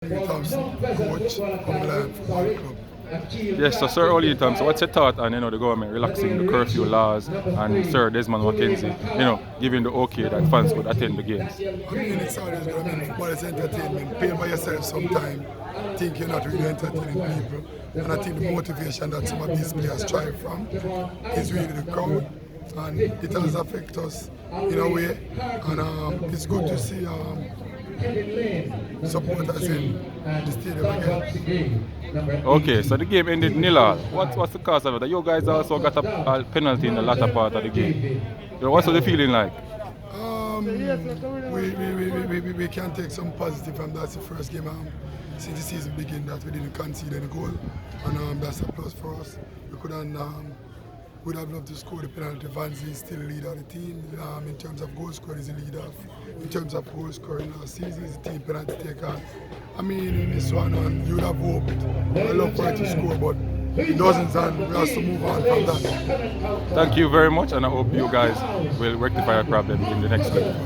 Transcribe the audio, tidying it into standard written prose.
Thompson, coach, Homeland Football Club. Yes, so Sir Oli Thompson, what's your thought on the government relaxing the curfew laws and Sir Desmond McKenzie, giving the okay that fans could attend the games? I mean, it's always good. I mean, football is entertainment. Pay by yourself sometime, think you're not really entertaining people. And I think the motivation that some of these players strive from is really the crowd. And it has affected us in a way. And it's good to see supporters in the stadium again. Okay, so the game ended 0-0. What's the cause of it? You guys also got a penalty in the latter part of the game. What's the feeling like? We can take some positive from that's the first game since the season began that we didn't concede any goal, and that's a plus for us. We couldn't would have loved to score the penalty. Vanzi is still the leader of the team. In terms of goal scoring, he's the leader. In terms of goal scoring last season, he's the team penalty taker. I mean, in this one, you would have hoped a lot for it to score, but it doesn't, and we have to move on from that. Thank you very much, and I hope you guys will rectify your problem in the next game.